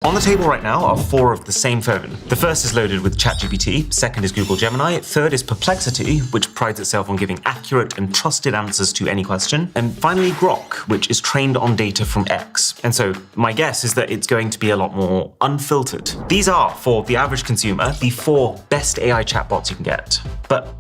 On the table right now are 4 of the same phone. The first is loaded with ChatGPT, second is Google Gemini, third is Perplexity, which prides itself on giving accurate and trusted answers to any question, and finally Grok, which is trained on data from X. And so my guess is that it's going to be a lot more unfiltered. These are, for the average consumer, the 4 best AI chatbots you can get. But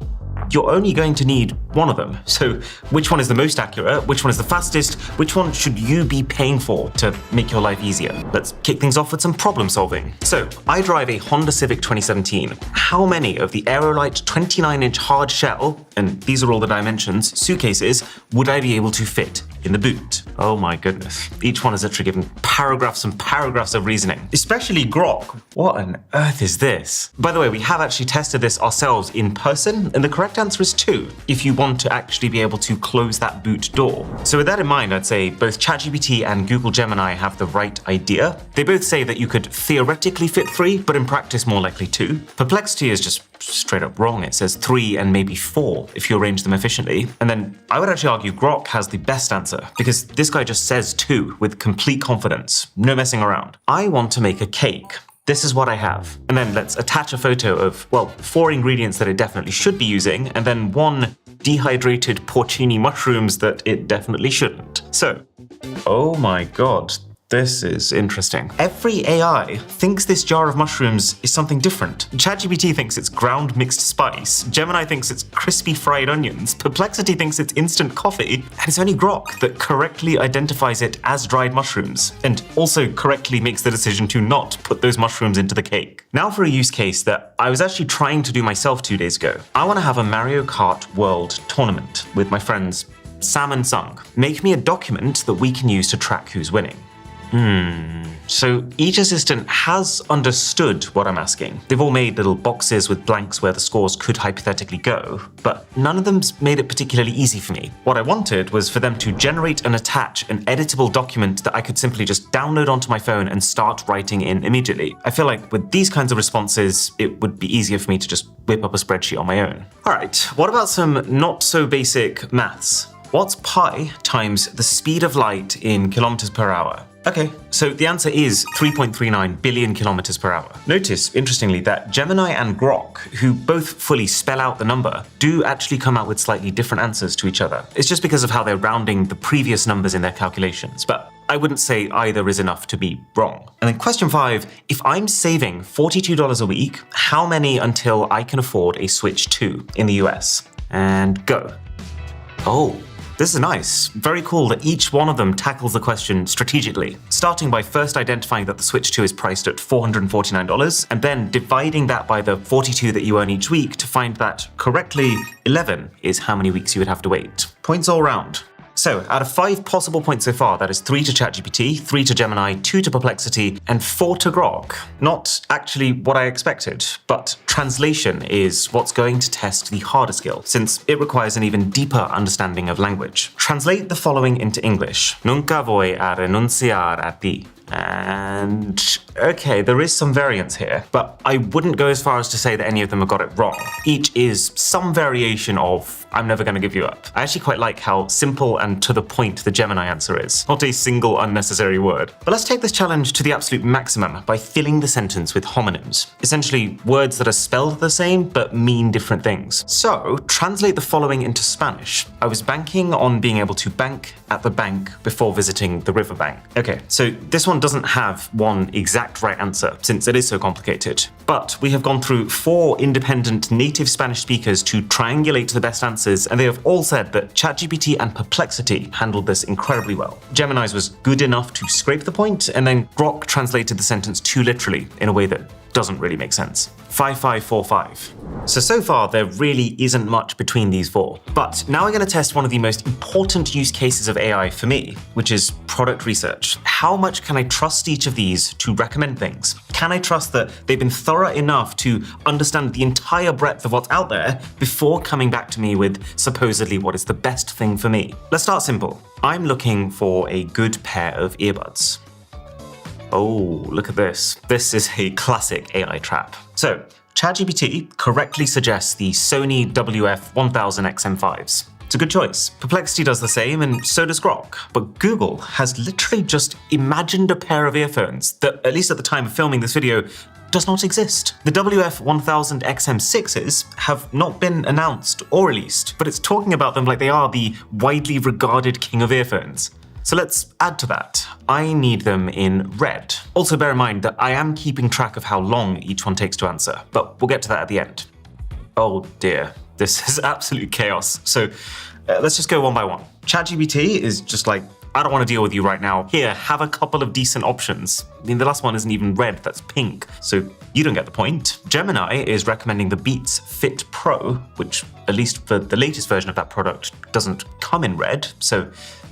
you're only going to need one of them. So which one is the most accurate? Which one is the fastest? Which one should you be paying for to make your life easier? Let's kick things off with some problem solving. So I drive a Honda Civic 2017. How many of the Aerolite 29-inch hard shell, and these are all the dimensions, suitcases, would I be able to fit in the boot? Oh my goodness. Each one is literally given paragraphs and paragraphs of reasoning, especially Grok. What on earth is this? By the way, we have actually tested this ourselves in person, and the correct answer is 2, if you want to actually be able to close that boot door. So with that in mind, I'd say both ChatGPT and Google Gemini have the right idea. They both say that you could theoretically fit 3, but in practice more likely 2. Perplexity is just straight up wrong. It says 3 and maybe 4 if you arrange them efficiently. And then I would actually argue Grok has the best answer, because this guy just says 2 with complete confidence, no messing around. I want to make a cake. This is what I have. And then let's attach a photo of, well, 4 ingredients that it definitely should be using, and then 1 dehydrated porcini mushrooms that it definitely shouldn't. So, oh my God. This is interesting. Every AI thinks this jar of mushrooms is something different. ChatGPT thinks it's ground mixed spice. Gemini thinks it's crispy fried onions. Perplexity thinks it's instant coffee. And it's only Grok that correctly identifies it as dried mushrooms, and also correctly makes the decision to not put those mushrooms into the cake. Now for a use case that I was actually trying to do myself 2 days ago. I want to have a Mario Kart World tournament with my friends Sam and Sung. Make me a document that we can use to track who's winning. So each assistant has understood what I'm asking. They've all made little boxes with blanks where the scores could hypothetically go, but none of them's made it particularly easy for me. What I wanted was for them to generate and attach an editable document that I could simply just download onto my phone and start writing in immediately. I feel like with these kinds of responses, it would be easier for me to just whip up a spreadsheet on my own. All right, what about some not so basic maths? What's pi times the speed of light in kilometers per hour? Okay, so the answer is 3.39 billion kilometers per hour. Notice, interestingly, that Gemini and Grok, who both fully spell out the number, do actually come out with slightly different answers to each other. It's just because of how they're rounding the previous numbers in their calculations, but I wouldn't say either is enough to be wrong. And then question 5, if I'm saving $42 a week, how many until I can afford a Switch 2 in the US? And go. Oh. This is nice. Very cool that each one of them tackles the question strategically, starting by first identifying that the Switch 2 is priced at $449, and then dividing that by the 42 that you earn each week to find that correctly 11 is how many weeks you would have to wait. Points all round. So out of 5 possible points so far, that is 3 to ChatGPT, 3 to Gemini, 2 to Perplexity, and 4 to Grok. Not actually what I expected, but translation is what's going to test the harder skill, since it requires an even deeper understanding of language. Translate the following into English. Nunca voy a renunciar a ti. And okay, there is some variance here, but I wouldn't go as far as to say that any of them have got it wrong. Each is some variation of I'm never going to give you up. I actually quite like how simple and to the point the Gemini answer is. Not a single unnecessary word. But let's take this challenge to the absolute maximum by filling the sentence with homonyms. Essentially, words that are spelled the same but mean different things. So, translate the following into Spanish. I was banking on being able to bank at the bank before visiting the riverbank. Okay, so this one doesn't have one exact right answer since it is so complicated. But we have gone through 4 independent native Spanish speakers to triangulate the best answers, and they have all said that ChatGPT and Perplexity handled this incredibly well. Gemini's was good enough to scrape the point, and then Grok translated the sentence too literally in a way that doesn't really make sense. 5545. So far, there really isn't much between these 4. But now we're going to test one of the most important use cases of AI for me, which is product research. How much can I trust each of these to recommend things? Can I trust that they've been thorough enough to understand the entire breadth of what's out there before coming back to me with supposedly what is the best thing for me? Let's start simple. I'm looking for a good pair of earbuds. Oh, look at this. This is a classic AI trap. So, ChatGPT correctly suggests the Sony WF-1000 XM5s. It's a good choice. Perplexity does the same, and so does Grok. But Google has literally just imagined a pair of earphones that, at least at the time of filming this video, does not exist. The WF-1000 XM6s have not been announced or released, but it's talking about them like they are the widely regarded king of earphones. So let's add to that. I need them in red. Also bear in mind that I am keeping track of how long each one takes to answer, but we'll get to that at the end. Oh dear, this is absolute chaos. So let's just go one by one. ChatGPT is just like, I don't want to deal with you right now. Here, have a couple of decent options. I mean, the last one isn't even red, that's pink, so you don't get the point. Gemini is recommending the Beats Fit Pro, which, at least for the latest version of that product, doesn't come in red, so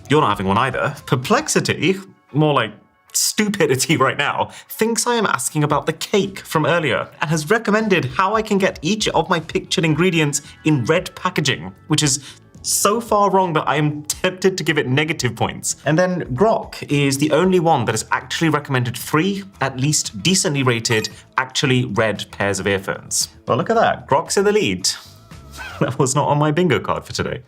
you're not having one either. Perplexity, more like stupidity right now, thinks I am asking about the cake from earlier and has recommended how I can get each of my pictured ingredients in red packaging, which is so far wrong that I am tempted to give it negative points. And then Grok is the only one that has actually recommended 3, at least decently rated, actually red pairs of earphones. Well, look at that, Grok's in the lead. That was not on my bingo card for today.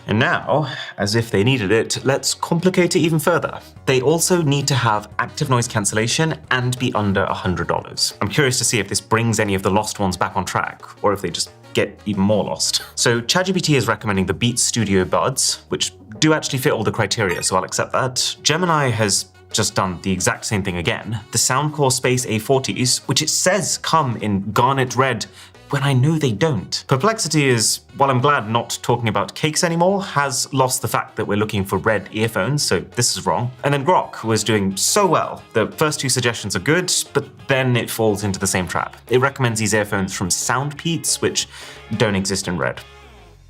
And now, as if they needed it, let's complicate it even further. They also need to have active noise cancellation and be under $100. I'm curious to see if this brings any of the lost ones back on track, or if they just get even more lost. So ChatGPT is recommending the Beats Studio Buds, which do actually fit all the criteria, so I'll accept that. Gemini has just done the exact same thing again. The Soundcore Space A40s, which it says come in garnet red, when I know they don't. Perplexity is, while I'm glad not talking about cakes anymore, has lost the fact that we're looking for red earphones, so this is wrong. And then Grok was doing so well. The first 2 suggestions are good, but then it falls into the same trap. It recommends these earphones from Soundpeats, which don't exist in red.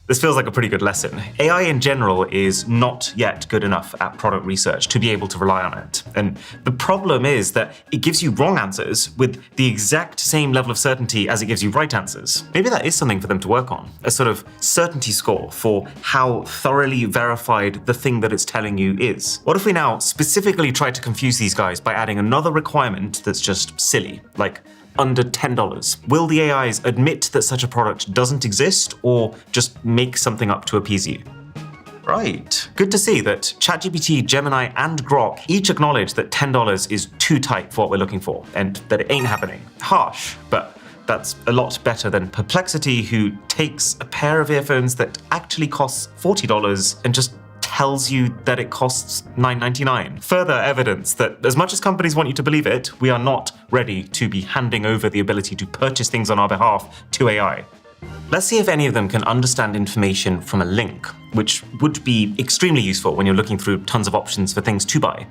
This feels like a pretty good lesson. AI in general is not yet good enough at product research to be able to rely on it. And the problem is that it gives you wrong answers with the exact same level of certainty as it gives you right answers. Maybe that is something for them to work on, a sort of certainty score for how thoroughly verified the thing that it's telling you is. What if we now specifically try to confuse these guys by adding another requirement that's just silly, like under $10. Will the AIs admit that such a product doesn't exist, or just make something up to appease you? Right. Good to see that ChatGPT, Gemini, and Grok each acknowledge that $10 is too tight for what we're looking for, and that it ain't happening. Harsh, but that's a lot better than Perplexity, who takes a pair of earphones that actually costs $40 and just tells you that it costs $9.99. Further evidence that as much as companies want you to believe it, we are not ready to be handing over the ability to purchase things on our behalf to AI. Let's see if any of them can understand information from a link, which would be extremely useful when you're looking through tons of options for things to buy.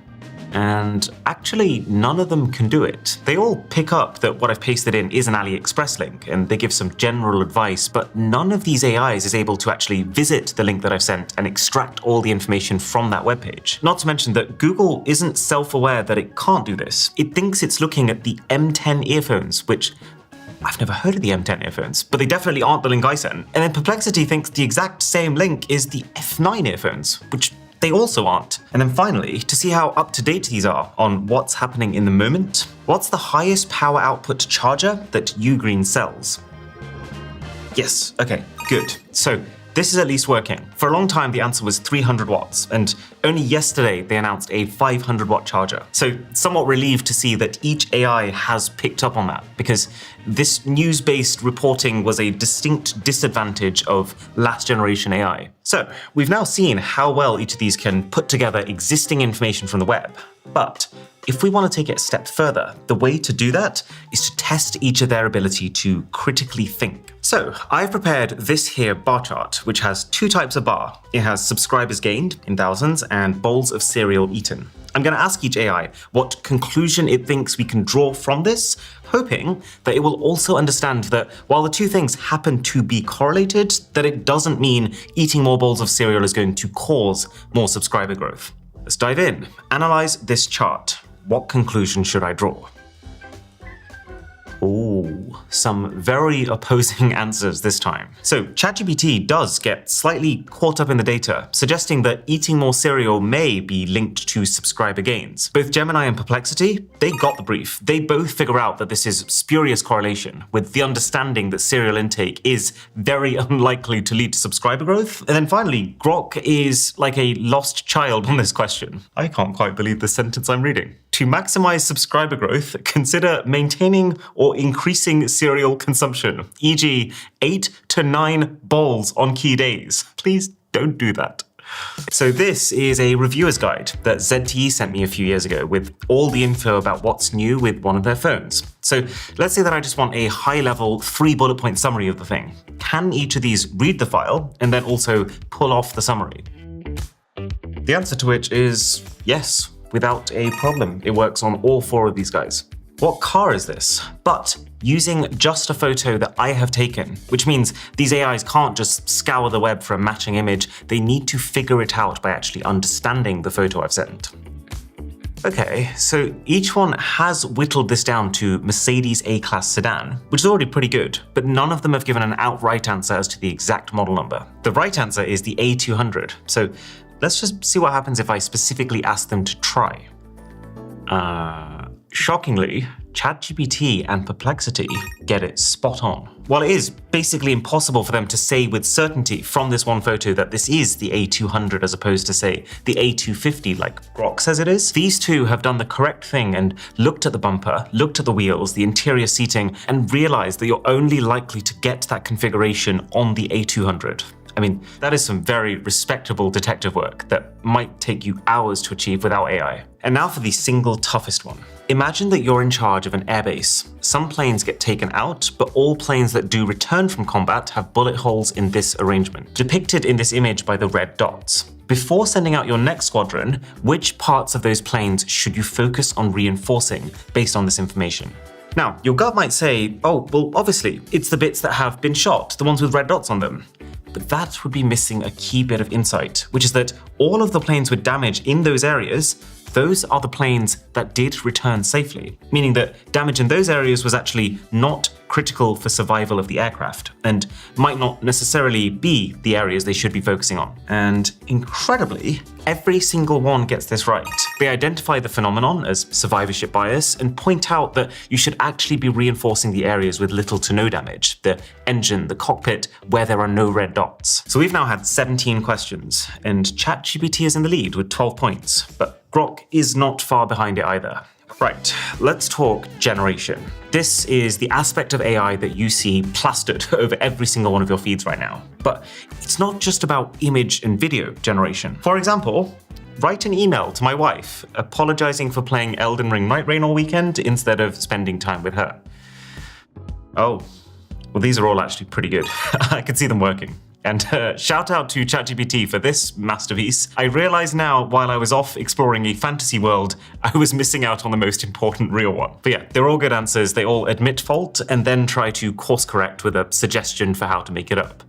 And actually, none of them can do it. They all pick up that what I've pasted in is an AliExpress link, and they give some general advice, but none of these AIs is able to actually visit the link that I've sent and extract all the information from that webpage. Not to mention that Google isn't self-aware that it can't do this. It thinks it's looking at the M10 earphones, which I've never heard of the M10 earphones, but they definitely aren't the link I sent. And then Perplexity thinks the exact same link is the F9 earphones, which they also aren't. And then finally, to see how up-to-date these are on what's happening in the moment, what's the highest power output charger that Ugreen sells? Yes, okay, good. So this is at least working. For a long time, the answer was 300 watts, and only yesterday they announced a 500-watt charger. So somewhat relieved to see that each AI has picked up on that, because this news-based reporting was a distinct disadvantage of last-generation AI. So we've now seen how well each of these can put together existing information from the web, but if we want to take it a step further, the way to do that is to test each of their ability to critically think. So I've prepared this here bar chart, which has 2 types of bar. It has subscribers gained in thousands and bowls of cereal eaten. I'm going to ask each AI what conclusion it thinks we can draw from this, hoping that it will also understand that while the 2 things happen to be correlated, that it doesn't mean eating more bowls of cereal is going to cause more subscriber growth. Let's dive in. Analyze this chart. What conclusion should I draw? Ooh, some very opposing answers this time. So ChatGPT does get slightly caught up in the data, suggesting that eating more cereal may be linked to subscriber gains. Both Gemini and Perplexity, they got the brief. They both figure out that this is spurious correlation, with the understanding that cereal intake is very unlikely to lead to subscriber growth. And then finally, Grok is like a lost child on this question. I can't quite believe the sentence I'm reading. To maximize subscriber growth, consider maintaining or increasing cereal consumption, e.g. 8 to 9 bowls on key days. Please don't do that. So this is a reviewer's guide that ZTE sent me a few years ago with all the info about what's new with one of their phones. So let's say that I just want a high-level 3 bullet point summary of the thing. Can each of these read the file and then also pull off the summary? The answer to which is yes. Without a problem. It works on all 4 of these guys. What car is this? But using just a photo that I have taken, which means these AIs can't just scour the web for a matching image, they need to figure it out by actually understanding the photo I've sent. Okay, so each one has whittled this down to Mercedes A-Class sedan, which is already pretty good, but none of them have given an outright answer as to the exact model number. The right answer is the A200, so let's just see what happens if I specifically ask them to try. Shockingly, ChatGPT and Perplexity get it spot on. While it is basically impossible for them to say with certainty from this one photo that this is the A200 as opposed to, say, the A250 like Grok says it is, these two have done the correct thing and looked at the bumper, looked at the wheels, the interior seating, and realized that you're only likely to get that configuration on the A200. I mean, that is some very respectable detective work that might take you hours to achieve without AI. And now for the single toughest one. Imagine that you're in charge of an airbase. Some planes get taken out, but all planes that do return from combat have bullet holes in this arrangement, depicted in this image by the red dots. Before sending out your next squadron, which parts of those planes should you focus on reinforcing based on this information? Now, your gut might say, oh, well, obviously, it's the bits that have been shot, the ones with red dots on them. But that would be missing a key bit of insight, which is that all of the planes with damage in those areas, those are the planes that did return safely, meaning that damage in those areas was actually not critical for survival of the aircraft and might not necessarily be the areas they should be focusing on. And incredibly, every single one gets this right. They identify the phenomenon as survivorship bias and point out that you should actually be reinforcing the areas with little to no damage, the engine, the cockpit, where there are no red dots. So we've now had 17 questions, and ChatGPT is in the lead with 12 points, but Grok is not far behind it either. Right, let's talk generation. This is the aspect of AI that you see plastered over every single one of your feeds right now. But it's not just about image and video generation. For example, write an email to my wife apologizing for playing Elden Ring Night Rain all weekend instead of spending time with her. Oh, well, these are all actually pretty good. I can see them working. And shout out to ChatGPT for this masterpiece. I realize now, while I was off exploring a fantasy world, I was missing out on the most important real one. But yeah, they're all good answers. They all admit fault and then try to course correct with a suggestion for how to make it up.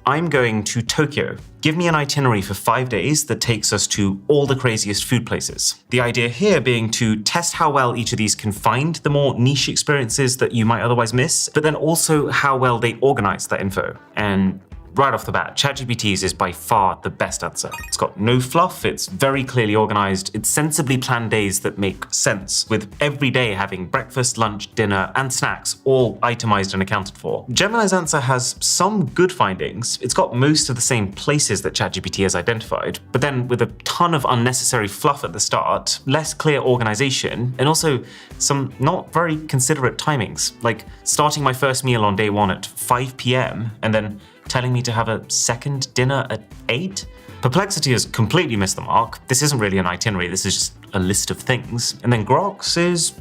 I'm going to Tokyo. Give me an itinerary for 5 days that takes us to all the craziest food places. The idea here being to test how well each of these can find the more niche experiences that you might otherwise miss, but then also how well they organize that info. And right off the bat, ChatGPT's is by far the best answer. It's got no fluff, it's very clearly organized, it's sensibly planned days that make sense, with every day having breakfast, lunch, dinner, and snacks all itemized and accounted for. Gemini's answer has some good findings. It's got most of the same places that ChatGPT has identified, but then with a ton of unnecessary fluff at the start, less clear organization, and also some not very considerate timings, like starting my first meal on day 1 at 5 p.m. and then telling me to have a second dinner at 8? Perplexity has completely missed the mark. This isn't really an itinerary, this is just a list of things. And then Grok's is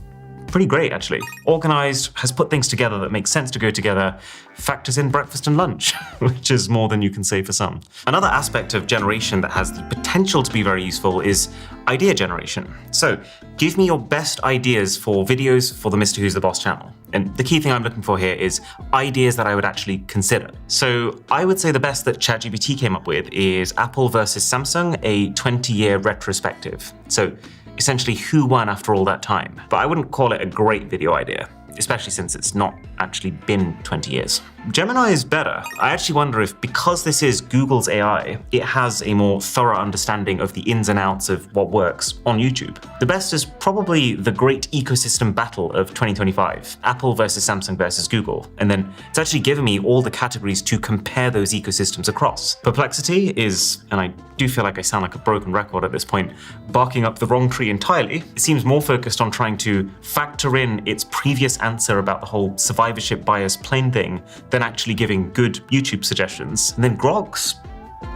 pretty great, actually. Organized, has put things together that make sense to go together, factors in breakfast and lunch, which is more than you can say for some. Another aspect of generation that has the potential to be very useful is idea generation. So give me your best ideas for videos for the Mr. Who's the Boss channel. And the key thing I'm looking for here is ideas that I would actually consider. So I would say the best that ChatGPT came up with is Apple versus Samsung, a 20-year retrospective. So essentially who won after all that time. But I wouldn't call it a great video idea. especially since it's not actually been 20 years. Gemini is better. I actually wonder if, because this is Google's AI, it has a more thorough understanding of the ins and outs of what works on YouTube. The best is probably the great ecosystem battle of 2025, Apple versus Samsung versus Google. And then it's actually given me all the categories to compare those ecosystems across. Perplexity is, and I do feel like I sound like a broken record at this point, barking up the wrong tree entirely. It seems more focused on trying to factor in its previous answer about the whole survivorship bias plane thing than actually giving good YouTube suggestions. And then Grok's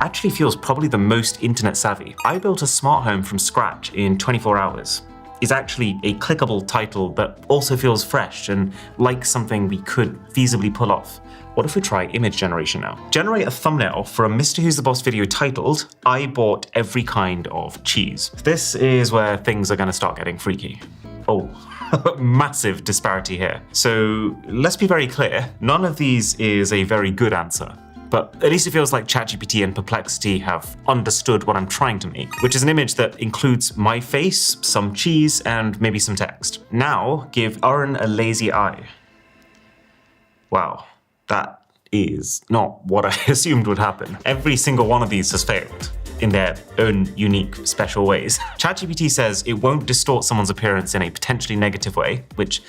actually feels probably the most internet savvy. I built a smart home from scratch in 24 hours. Is actually a clickable title that also feels fresh and like something we could feasibly pull off. What if we try image generation now? Generate a thumbnail for a Mr. Who's the Boss video titled, "I bought every kind of cheese." This is where things are gonna start getting freaky. Oh, massive disparity here. So let's be very clear, none of these is a very good answer. But at least it feels like ChatGPT and Perplexity have understood what I'm trying to make, which is an image that includes my face, some cheese, and maybe some text. Now, give Aaron a lazy eye. Wow, that is not what I assumed would happen. Every single one of these has failed in their own unique, special ways. ChatGPT says it won't distort someone's appearance in a potentially negative way, which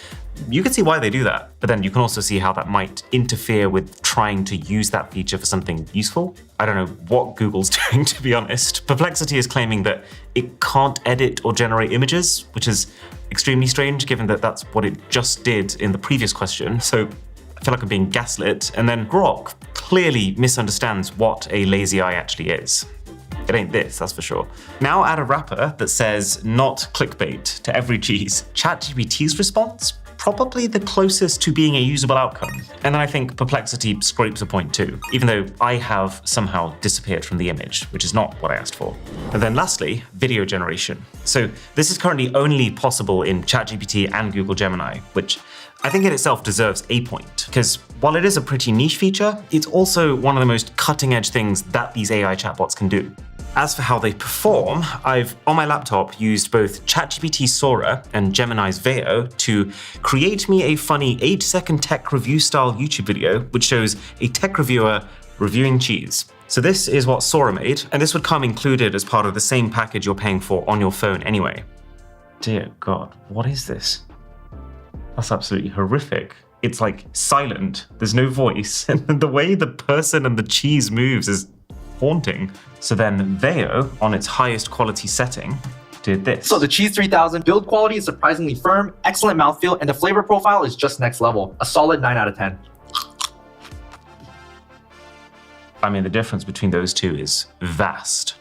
you can see why they do that, but then you can also see how that might interfere with trying to use that feature for something useful. I don't know what Google's doing, to be honest. Perplexity is claiming that it can't edit or generate images, which is extremely strange given that that's what it just did in the previous question. So I feel like I'm being gaslit. And then Grok clearly misunderstands what a lazy eye actually is. It ain't this, that's for sure. Now add a wrapper that says not clickbait to every cheese. ChatGPT's response? Probably the closest to being a usable outcome. And then I think Perplexity scrapes a point too, even though I have somehow disappeared from the image, which is not what I asked for. And then lastly, video generation. So this is currently only possible in ChatGPT and Google Gemini, which I think in itself deserves a point, because while it is a pretty niche feature, it's also one of the most cutting edge things that these AI chatbots can do. As for how they perform, I've, on my laptop, used both ChatGPT Sora and Gemini's Veo to create me a funny 8-second tech review style YouTube video, which shows a tech reviewer reviewing cheese. So this is what Sora made, and this would come included as part of the same package you're paying for on your phone anyway. Dear God, what is this? That's absolutely horrific. It's like silent, there's no voice, and the way the person and the cheese moves is haunting. So then Veo, on its highest quality setting, did this. So the Cheese 3000 build quality is surprisingly firm, excellent mouthfeel, and the flavor profile is just next level. A solid 9 out of 10. I mean, the difference between those two is vast.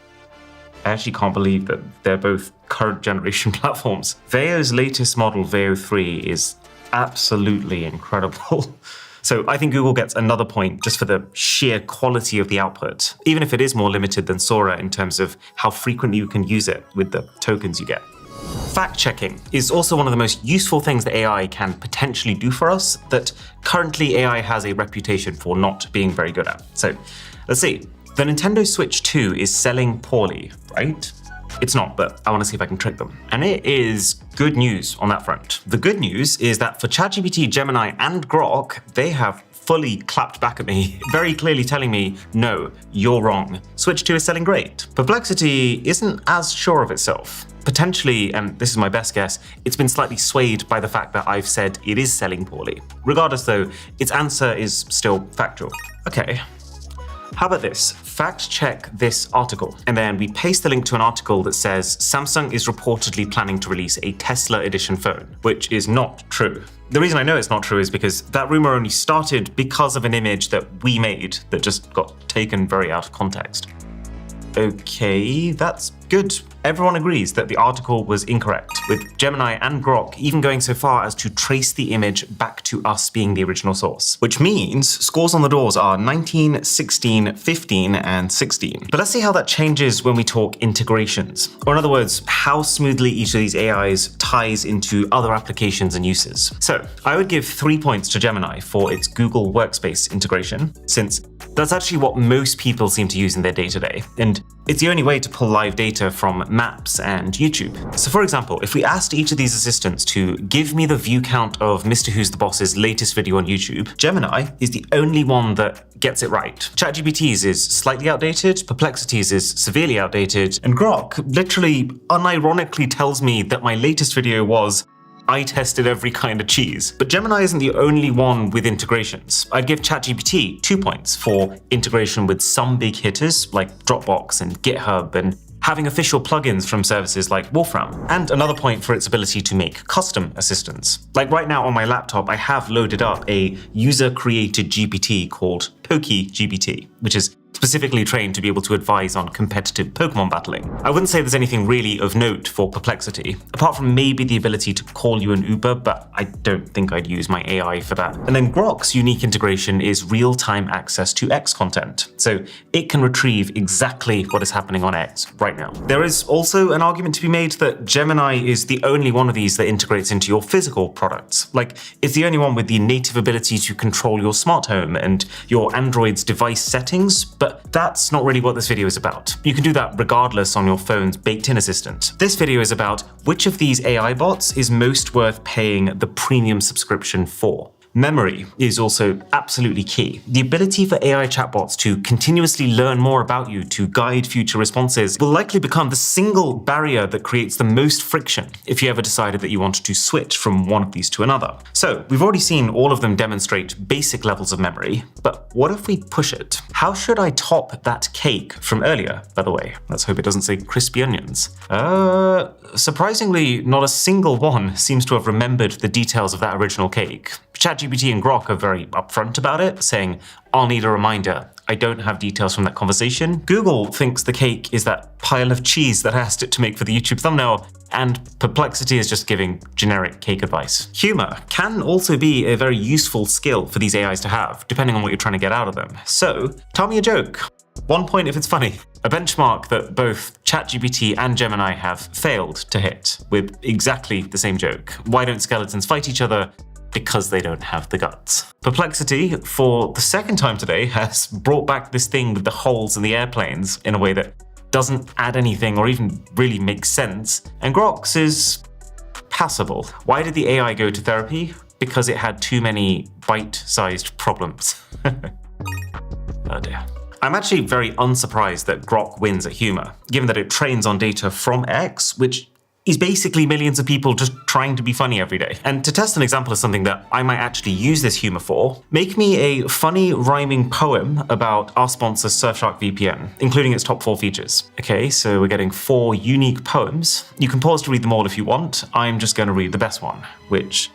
I actually can't believe that they're both current generation platforms. Veo's latest model, Veo 3, is absolutely incredible. So I think Google gets another point just for the sheer quality of the output, even if it is more limited than Sora in terms of how frequently you can use it with the tokens you get. Fact-checking is also one of the most useful things that AI can potentially do for us that currently AI has a reputation for not being very good at. So let's see. The Nintendo Switch 2 is selling poorly, right? It's not, but I want to see if I can trick them. And it is good news on that front. The good news is that for ChatGPT, Gemini, and Grok, they have fully clapped back at me, very clearly telling me, no, you're wrong. Switch 2 is selling great. Perplexity isn't as sure of itself. Potentially, and this is my best guess, it's been slightly swayed by the fact that I've said it is selling poorly. Regardless though, its answer is still factual. Okay. How about this? Fact check this article. And then we paste the link to an article that says Samsung is reportedly planning to release a Tesla edition phone, which is not true. The reason I know it's not true is because that rumor only started because of an image that we made that just got taken very out of context. Okay, that's good. Everyone agrees that the article was incorrect, with Gemini and Grok even going so far as to trace the image back to us being the original source. Which means scores on the doors are 19, 16, 15, and 16. But let's see how that changes when we talk integrations. Or in other words, how smoothly each of these AIs ties into other applications and uses. So I would give 3 points to Gemini for its Google Workspace integration, since that's actually what most people seem to use in their day-to-day. And It's the only way to pull live data from Maps and YouTube. So for example, if we asked each of these assistants to give me the view count of Mr. Who's the Boss's latest video on YouTube, Gemini is the only one that gets it right. ChatGPT's is slightly outdated, Perplexity's is severely outdated, and Grok literally unironically tells me that my latest video was I tested every kind of cheese. But Gemini isn't the only one with integrations. I'd give ChatGPT 2 points for integration with some big hitters like Dropbox and GitHub and having official plugins from services like Wolfram, and another point for its ability to make custom assistants. Like right now on my laptop, I have loaded up a user-created GPT called PokeGPT, which is specifically trained to be able to advise on competitive Pokemon battling. I wouldn't say there's anything really of note for Perplexity, apart from maybe the ability to call you an Uber, but I don't think I'd use my AI for that. And then Grok's unique integration is real-time access to X content, so it can retrieve exactly what is happening on X right now. There is also an argument to be made that Gemini is the only one of these that integrates into your physical products. Like, it's the only one with the native ability to control your smart home and your Android's device settings, but that's not really what this video is about. You can do that regardless on your phone's baked-in assistant. This video is about which of these AI bots is most worth paying the premium subscription for. Memory is also absolutely key. The ability for AI chatbots to continuously learn more about you to guide future responses will likely become the single barrier that creates the most friction if you ever decided that you wanted to switch from one of these to another. So we've already seen all of them demonstrate basic levels of memory, but what if we push it? How should I top that cake from earlier, by the way? Let's hope it doesn't say crispy onions. Surprisingly, not a single one seems to have remembered the details of that original cake. ChatGPT and Grok are very upfront about it, saying, I'll need a reminder. I don't have details from that conversation. Google thinks the cake is that pile of cheese that I asked it to make for the YouTube thumbnail, and Perplexity is just giving generic cake advice. Humor can also be a very useful skill for these AIs to have, depending on what you're trying to get out of them. So, tell me a joke. 1 point if it's funny. A benchmark that both ChatGPT and Gemini have failed to hit with exactly the same joke. Why don't skeletons fight each other? Because they don't have the guts. Perplexity, for the second time today, has brought back this thing with the holes in the airplanes in a way that doesn't add anything or even really make sense. And Grok's is passable. Why did the AI go to therapy? Because it had too many bite-sized problems. Oh dear. I'm actually very unsurprised that Grok wins at humor, given that it trains on data from X, which is basically millions of people just trying to be funny every day. And to test an example of something that I might actually use this humor for, make me a funny rhyming poem about our sponsor Surfshark VPN, including its top 4 features. Okay, so we're getting 4 unique poems. You can pause to read them all if you want. I'm just going to read the best one, which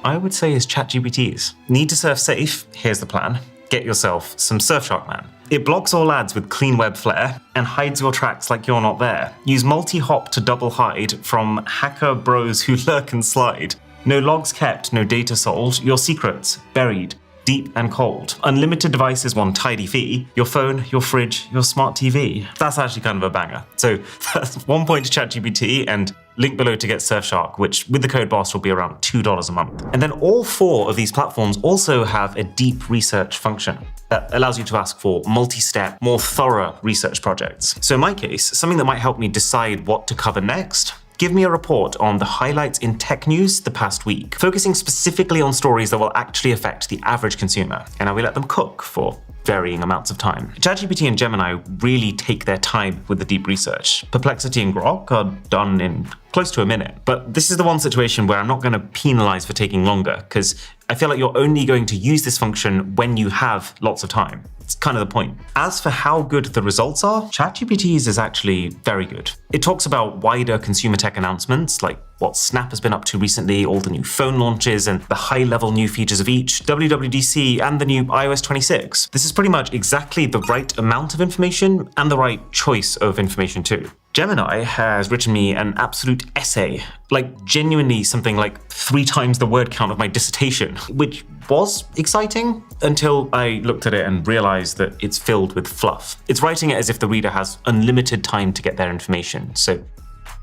I would say is ChatGPT's. Need to surf safe? Here's the plan. Get yourself some Surfshark Man. It blocks all ads with clean web flair and hides your tracks like you're not there. Use multi-hop to double hide from hacker bros who lurk and slide. No logs kept, no data sold, your secrets buried, deep and cold. Unlimited devices, one tidy fee. Your phone, your fridge, your smart TV. That's actually kind of a banger. So that's 1 point to ChatGPT and link below to get Surfshark, which with the code BOSS will be around $2 a month. And then all 4 of these platforms also have a deep research function that allows you to ask for multi-step, more thorough research projects. So in my case, something that might help me decide what to cover next, give me a report on the highlights in tech news the past week, focusing specifically on stories that will actually affect the average consumer, and how we let them cook for varying amounts of time. ChatGPT and Gemini really take their time with the deep research. Perplexity and Grok are done in close to a minute. But this is the one situation where I'm not going to penalize for taking longer, because I feel like you're only going to use this function when you have lots of time. It's kind of the point. As for how good the results are, ChatGPT's is actually very good. It talks about wider consumer tech announcements, like what Snap has been up to recently, all the new phone launches, and the high-level new features of each, WWDC, and the new iOS 26. This is pretty much exactly the right amount of information and the right choice of information too. Gemini has written me an absolute essay, like genuinely something like 3 times the word count of my dissertation, which was exciting until I looked at it and realized that it's filled with fluff. It's writing it as if the reader has unlimited time to get their information, so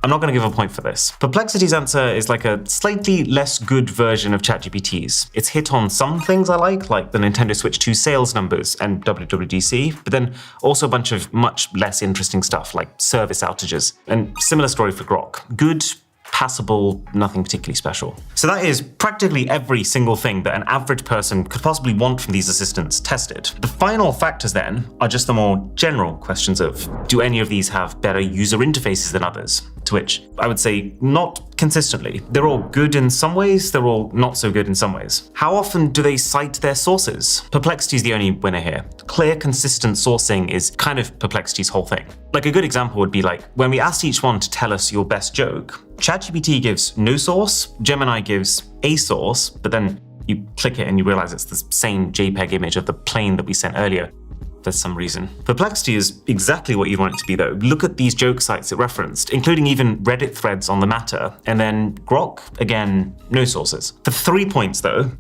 I'm not going to give a point for this. Perplexity's answer is like a slightly less good version of ChatGPT's. It's hit on some things I like the Nintendo Switch 2 sales numbers and WWDC, but then also a bunch of much less interesting stuff like service outages. And similar story for Grok. Good, passable, nothing particularly special. So that is practically every single thing that an average person could possibly want from these assistants tested. The final factors then are just the more general questions of, do any of these have better user interfaces than others? To which I would say not consistently. They're all good in some ways, they're all not so good in some ways. How often do they cite their sources? Perplexity is the only winner here. Clear, consistent sourcing is kind of Perplexity's whole thing. Like a good example would be like, when we asked each one to tell us your best joke, ChatGPT gives no source, Gemini gives a source, but then you click it and you realize it's the same JPEG image of the plane that we sent earlier. For some reason. Perplexity is exactly what you'd want it to be though. Look at these joke sites it referenced, including even Reddit threads on the matter. And then Grok, again, no sources. For 3 points though,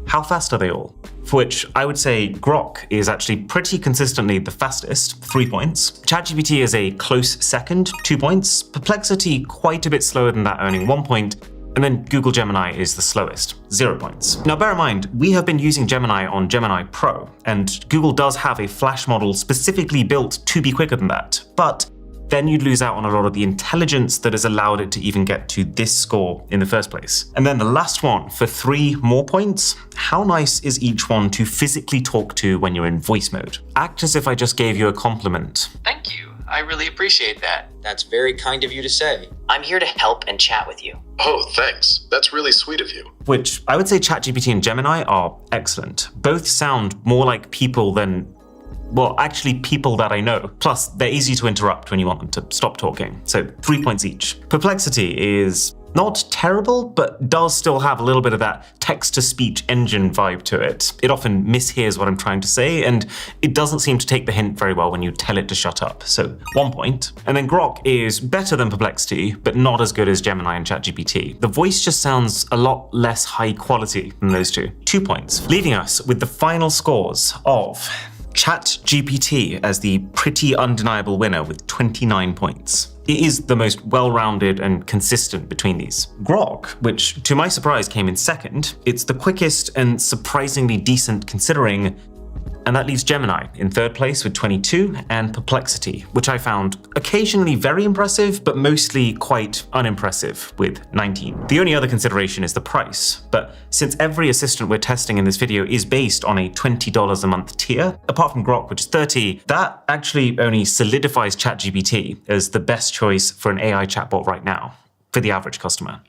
how fast are they all? For which I would say Grok is actually pretty consistently the fastest, 3 points. ChatGPT is a close second, 2 points. Perplexity quite a bit slower than that, earning 1 point. And then Google Gemini is the slowest, 0 points. Now bear in mind, we have been using Gemini on Gemini Pro, and Google does have a Flash model specifically built to be quicker than that. But then you'd lose out on a lot of the intelligence that has allowed it to even get to this score in the first place. And then the last one, for 3 more points, how nice is each one to physically talk to when you're in voice mode? Act as if I just gave you a compliment. Thank you. I really appreciate that. That's very kind of you to say. I'm here to help and chat with you. Oh, thanks. That's really sweet of you. Which I would say ChatGPT and Gemini are excellent. Both sound more like people than, well, actually people that I know. Plus, they're easy to interrupt when you want them to stop talking. So 3 points each. Perplexity is not terrible, but does still have a little bit of that text-to-speech engine vibe to it. It often mishears what I'm trying to say, and it doesn't seem to take the hint very well when you tell it to shut up. So 1 point. And then Grok is better than Perplexity, but not as good as Gemini and ChatGPT. The voice just sounds a lot less high quality than those two. 2 points. Leaving us with the final scores of ChatGPT as the pretty undeniable winner with 29 points. It is the most well-rounded and consistent between these. Grok, which to my surprise came in second, it's the quickest and surprisingly decent considering, and that leaves Gemini in third place with 22 and Perplexity, which I found occasionally very impressive, but mostly quite unimpressive with 19. The only other consideration is the price, but since every assistant we're testing in this video is based on a $20 a month tier, apart from Grok, which is $30, that actually only solidifies ChatGPT as the best choice for an AI chatbot right now for the average customer.